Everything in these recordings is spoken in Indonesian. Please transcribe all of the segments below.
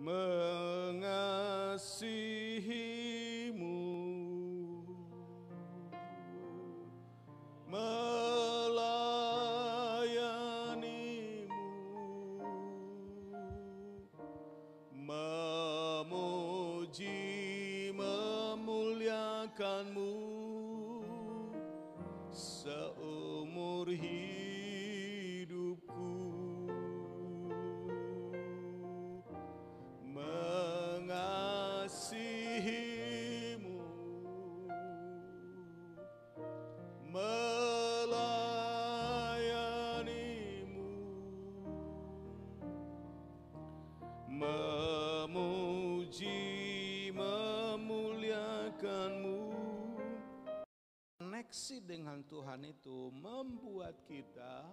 mengasihimu, melayanimu, memuji, memuliakanmu seumur hidupku, mengasihimu, melayanimu, memuji, memuliakanmu. Koneksi dengan Tuhan itu membuat kita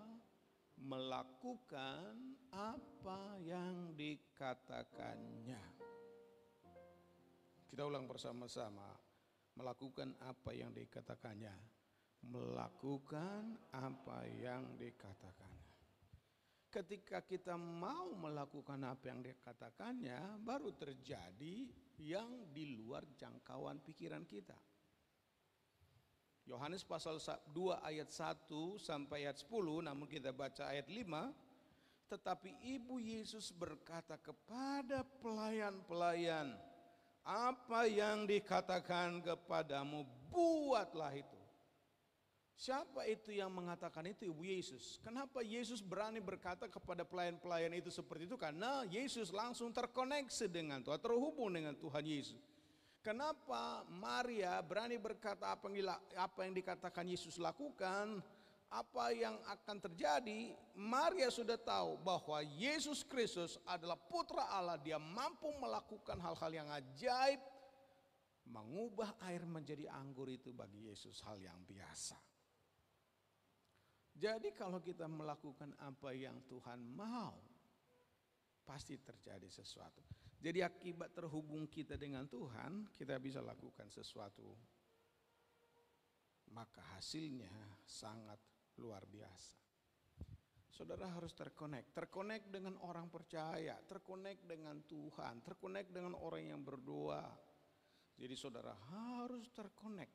melakukan apa yang dikatakannya. Kita ulang bersama-sama, melakukan apa yang dikatakannya. Melakukan apa yang dikatakannya. Ketika kita mau melakukan apa yang dikatakannya, baru terjadi yang di luar jangkauan pikiran kita. Yohanes pasal 2 ayat 1 sampai ayat 10, namun kita baca ayat 5. Tetapi Ibu Yesus berkata kepada pelayan-pelayan, apa yang dikatakan kepadamu, buatlah itu. Siapa itu yang mengatakan itu? Ibu Yesus. Kenapa Yesus berani berkata kepada pelayan-pelayan itu seperti itu? Karena Yesus langsung terkoneksi dengan Tuhan, terhubung dengan Tuhan Yesus. Kenapa Maria berani berkata apa yang dikatakan Yesus lakukan, apa yang akan terjadi? Maria sudah tahu bahwa Yesus Kristus adalah putra Allah. Dia mampu melakukan hal-hal yang ajaib. Mengubah air menjadi anggur itu bagi Yesus hal yang biasa. Jadi kalau kita melakukan apa yang Tuhan mau, pasti terjadi sesuatu. Jadi akibat terhubung kita dengan Tuhan, kita bisa lakukan sesuatu. Maka hasilnya sangat luar biasa. Saudara harus terkonek dengan orang percaya, terkonek dengan Tuhan, terkonek dengan orang yang berdoa. Jadi saudara harus terkonek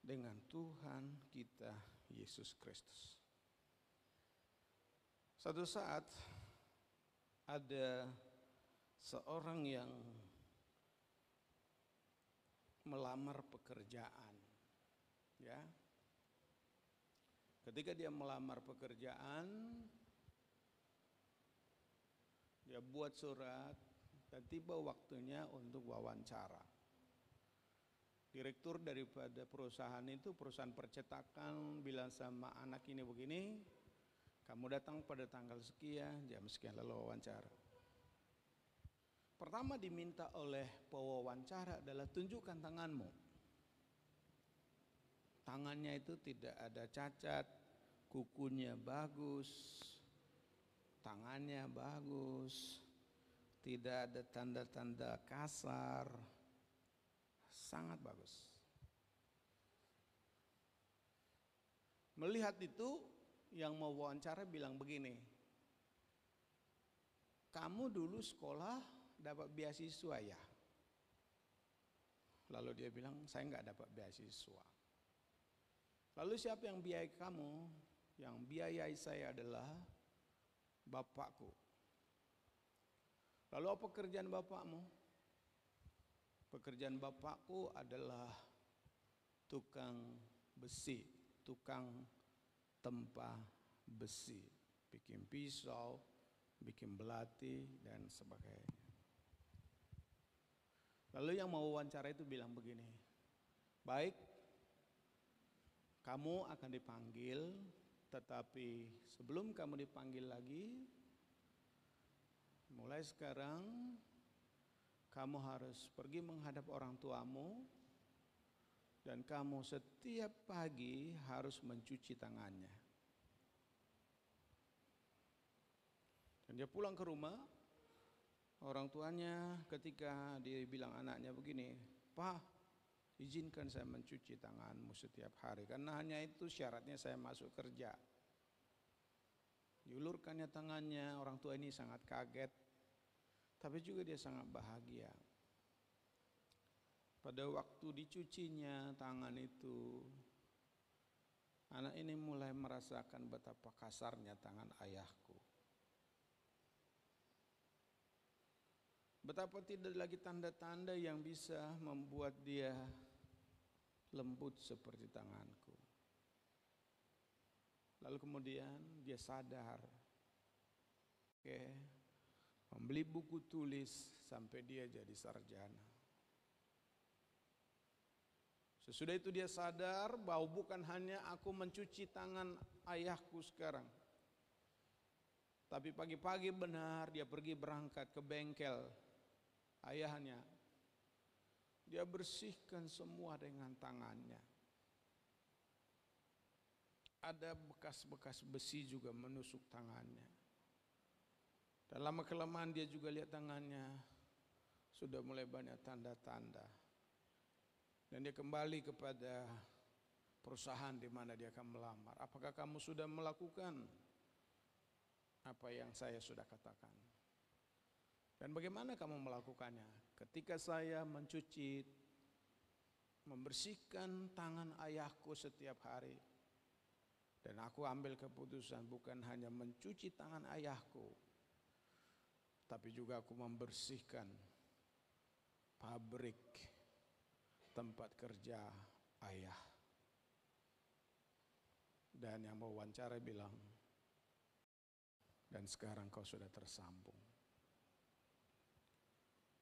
dengan Tuhan kita Yesus Kristus. Satu saat ada seorang yang melamar pekerjaan, ya. Ketika dia melamar pekerjaan, dia buat surat dan tiba waktunya untuk wawancara. Direktur daripada perusahaan itu, perusahaan percetakan, bilang sama anak ini begini, kamu datang pada tanggal sekian, jam sekian, lalu wawancara. Pertama diminta oleh pewawancara adalah tunjukkan tanganmu. Tangannya itu tidak ada cacat, kukunya bagus, tangannya bagus, tidak ada tanda-tanda kasar, sangat bagus. Melihat itu, yang mau wawancara bilang begini, kamu dulu sekolah dapat beasiswa ya? Lalu dia bilang, saya nggak dapat beasiswa. Lalu siapa yang biayai kamu? Yang biayai saya adalah bapakku. Lalu apa pekerjaan bapakmu? Pekerjaan bapakku adalah tukang besi, tukang tempa besi, bikin pisau, bikin belati dan sebagainya. Lalu yang mau wawancara itu bilang begini, baik, kamu akan dipanggil, tetapi sebelum kamu dipanggil lagi, mulai sekarang kamu harus pergi menghadap orang tuamu dan kamu setiap pagi harus mencuci tangannya. Dan dia pulang ke rumah, orang tuanya ketika dia bilang anaknya begini, Pak, izinkan saya mencuci tanganmu setiap hari, karena hanya itu syaratnya saya masuk kerja. Diulurkannya tangannya, orang tua ini sangat kaget. tapi juga dia sangat bahagia. Pada waktu dicucinya tangan itu, anak ini mulai merasakan betapa kasarnya tangan ayahku. Betapa tidak lagi tanda-tanda yang bisa membuat dia lembut seperti tanganku. Lalu kemudian dia sadar, membeli buku tulis sampai dia jadi sarjana. Sesudah itu dia sadar bahwa bukan hanya aku mencuci tangan ayahku sekarang, tapi pagi-pagi benar dia pergi berangkat ke bengkel ayahnya. Dia bersihkan semua dengan tangannya. Ada bekas-bekas besi juga menusuk tangannya. Dan lama-kelamaan dia juga lihat tangannya sudah mulai banyak tanda-tanda. Dan dia kembali kepada perusahaan di mana dia akan melamar. Apakah kamu sudah melakukan apa yang saya sudah katakan? Dan bagaimana kamu melakukannya? Ketika saya mencuci, membersihkan tangan ayahku setiap hari, dan aku ambil keputusan bukan hanya mencuci tangan ayahku, tapi juga aku membersihkan pabrik tempat kerja ayah. Dan yang mewawancara bilang, dan sekarang kau sudah tersambung.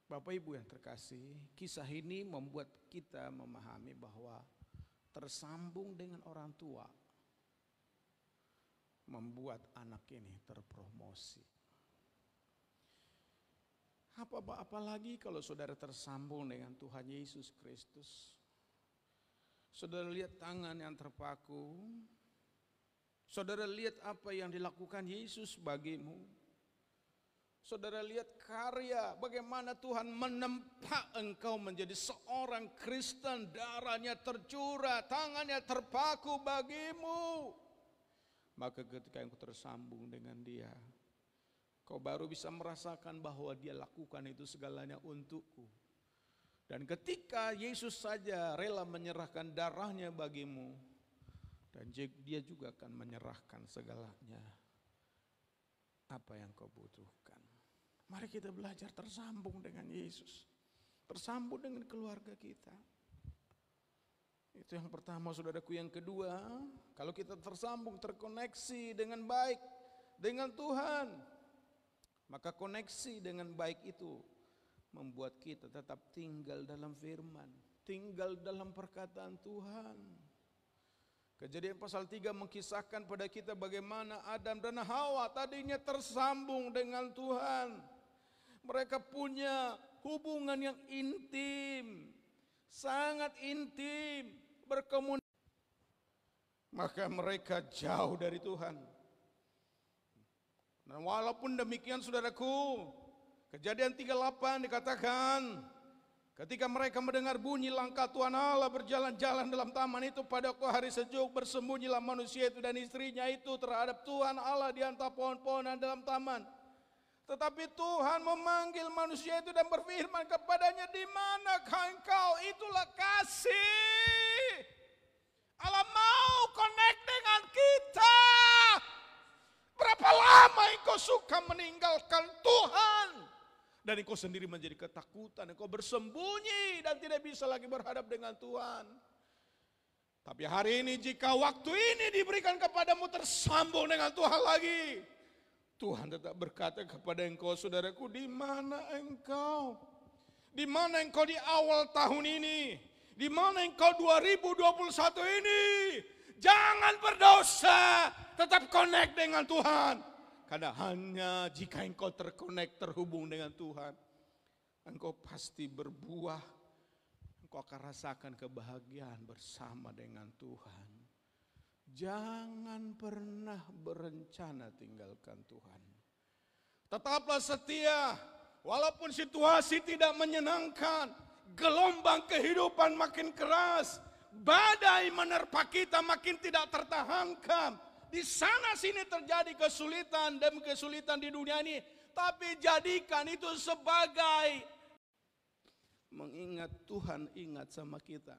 Bapak Ibu yang terkasih, kisah ini membuat kita memahami bahwa tersambung dengan orang tua membuat anak ini terpromosi. Apalagi kalau saudara tersambung dengan Tuhan Yesus Kristus. Saudara lihat tangan yang terpaku. Saudara lihat apa yang dilakukan Yesus bagimu. Saudara lihat karya bagaimana Tuhan menempa engkau menjadi seorang Kristen. Darahnya tercurah, tangannya terpaku bagimu. Maka ketika engkau tersambung dengan dia, kau baru bisa merasakan bahwa dia lakukan itu segalanya untukku. Dan ketika Yesus saja rela menyerahkan darahnya bagimu, dan dia juga akan menyerahkan segalanya apa yang kau butuhkan. Mari kita belajar tersambung dengan Yesus, tersambung dengan keluarga kita. Itu yang pertama, saudaraku. Yang kedua, kalau kita tersambung, terkoneksi dengan baik dengan Tuhan, maka koneksi dengan baik itu membuat kita tetap tinggal dalam firman, tinggal dalam perkataan Tuhan. Kejadian pasal 3 mengkisahkan pada kita bagaimana Adam dan Hawa tadinya tersambung dengan Tuhan. Mereka punya hubungan yang intim, sangat intim, berkomunikasi. Maka mereka jauh dari Tuhan. Dan walaupun demikian, saudaraku, Kejadian 38 dikatakan, ketika mereka mendengar bunyi langkah Tuhan Allah berjalan-jalan dalam taman itu pada hari sejuk, bersembunyilah manusia itu dan istrinya itu terhadap Tuhan Allah di antara pohon-pohonan dalam taman. Tetapi Tuhan memanggil manusia itu dan berfirman kepadanya, di manakah engkau? Itulah kasih. Allah mau connect dengan kita. Berapa lama engkau suka meninggalkan Tuhan? Dan engkau sendiri menjadi ketakutan, engkau bersembunyi dan tidak bisa lagi berhadap dengan Tuhan. Tapi hari ini jika waktu ini diberikan kepadamu tersambung dengan Tuhan lagi, Tuhan tetap berkata kepada engkau, saudaraku, di mana engkau? Di mana engkau di awal tahun ini? Di mana engkau 2021 ini? Jangan berdosa, tetap connect dengan Tuhan. Karena hanya jika engkau terkonek, terhubung dengan Tuhan, engkau pasti berbuah. Engkau akan rasakan kebahagiaan bersama dengan Tuhan. Jangan pernah berencana tinggalkan Tuhan. Tetaplah setia, walaupun situasi tidak menyenangkan, gelombang kehidupan makin keras, badai menerpa kita makin tidak tertahankan. Di sana sini terjadi kesulitan dan kesulitan di dunia ini. Tapi jadikan itu sebagai mengingat Tuhan ingat sama kita.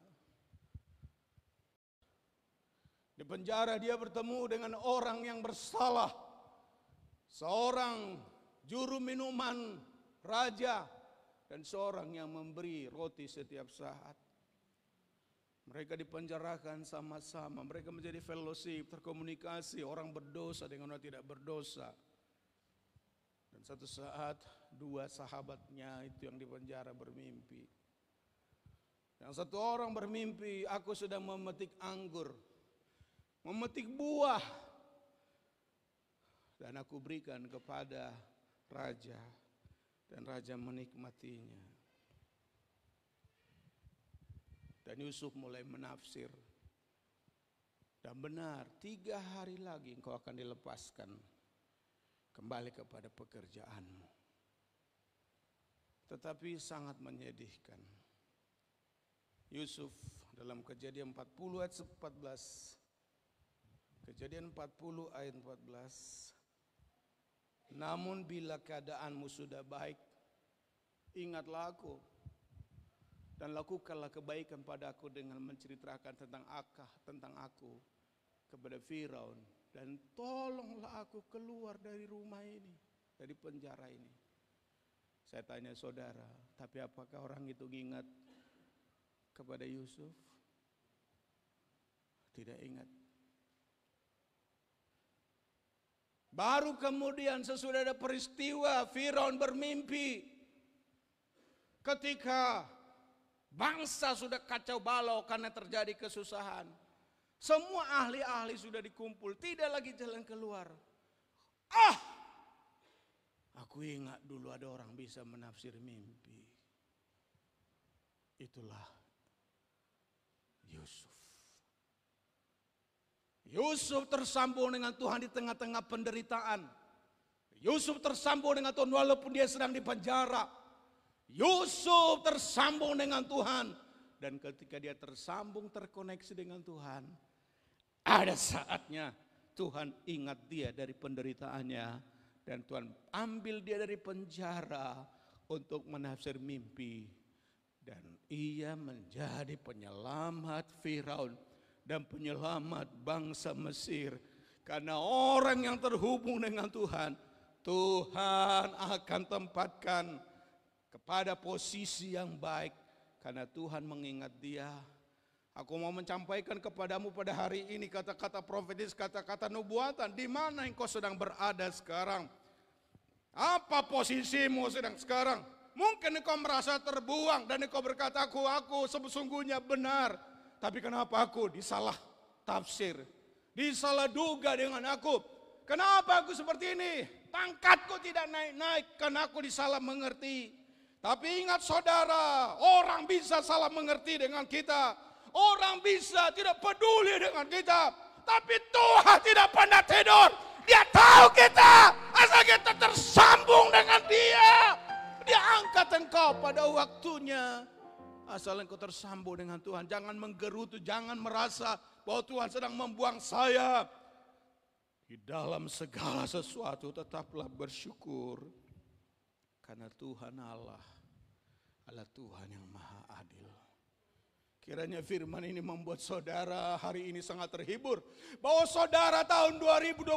Di penjara dia bertemu dengan orang yang bersalah. Seorang juru minuman raja dan seorang yang memberi roti setiap saat. Mereka dipenjarakan sama-sama. Mereka menjadi fellowship, terkomunikasi. Orang berdosa dengan orang tidak berdosa. Dan satu saat dua sahabatnya itu yang dipenjara bermimpi. Yang satu orang bermimpi, aku sedang memetik anggur, memetik buah, dan aku berikan kepada raja, dan raja menikmatinya. Dan Yusuf mulai menafsir, dan benar 3 hari lagi engkau akan dilepaskan kembali kepada pekerjaanmu. Tetapi sangat menyedihkan. Yusuf dalam Kejadian 40 ayat 14. Kejadian 40 ayat 14. Namun bila keadaanmu sudah baik, ingatlah aku dan lakukanlah kebaikan padaku dengan menceritakan tentang aku kepada Firaun, dan tolonglah aku keluar dari rumah ini, dari penjara ini. Saya tanya saudara, tapi apakah orang itu ingat kepada Yusuf? Tidak ingat. Baru kemudian sesudah ada peristiwa Firaun bermimpi, ketika bangsa sudah kacau balau karena terjadi kesusahan, semua ahli-ahli sudah dikumpul, tidak lagi jalan keluar. Aku ingat dulu ada orang bisa menafsir mimpi. Itulah Yusuf. Yusuf tersambung dengan Tuhan di tengah-tengah penderitaan. Yusuf tersambung dengan Tuhan walaupun dia sedang di penjara. Yusuf tersambung dengan Tuhan. Dan ketika dia tersambung, terkoneksi dengan Tuhan, ada saatnya Tuhan ingat dia dari penderitaannya. Dan Tuhan ambil dia dari penjara untuk menafsir mimpi. Dan ia menjadi penyelamat Firaun dan penyelamat bangsa Mesir. Karena orang yang terhubung dengan Tuhan, Tuhan akan tempatkan kepada posisi yang baik. Karena Tuhan mengingat dia. Aku mau menyampaikan kepadamu pada hari ini kata-kata profetis, kata-kata nubuatan. Di mana engkau sedang berada sekarang? Apa posisimu sedang sekarang? Mungkin engkau merasa terbuang dan engkau berkata, aku sesungguhnya benar. Tapi kenapa aku disalah tafsir, disalah duga dengan aku? Kenapa aku seperti ini? Pangkatku tidak naik-naik karena aku disalah mengerti. Tapi ingat saudara, orang bisa salah mengerti dengan kita. Orang bisa tidak peduli dengan kita. Tapi Tuhan tidak pernah tidur. Dia tahu kita. Asal kita tersambung dengan Dia. Dia angkat engkau pada waktunya. Asal engkau tersambung dengan Tuhan. Jangan menggerutu, jangan merasa bahwa Tuhan sedang membuang saya. Di dalam segala sesuatu tetaplah bersyukur. Karena Tuhan Allah adalah Tuhan yang maha adil. Kiranya firman ini membuat saudara hari ini sangat terhibur. Bahwa saudara tahun 2021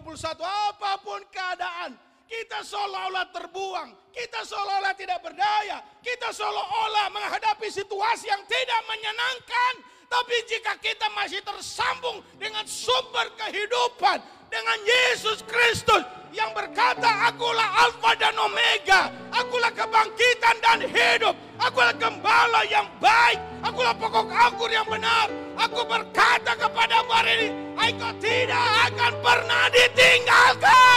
apapun keadaan, kita seolah-olah terbuang, kita seolah-olah tidak berdaya, kita seolah-olah menghadapi situasi yang tidak menyenangkan. Tapi jika kita masih tersambung dengan sumber kehidupan, dengan Yesus Kristus yang berkata, akulah Alfa dan Omega, akulah kebangkitan dan hidup, akulah gembala yang baik, akulah pokok anggur yang benar. Aku berkata kepadamu hari ini, engkau tidak akan pernah ditinggalkan.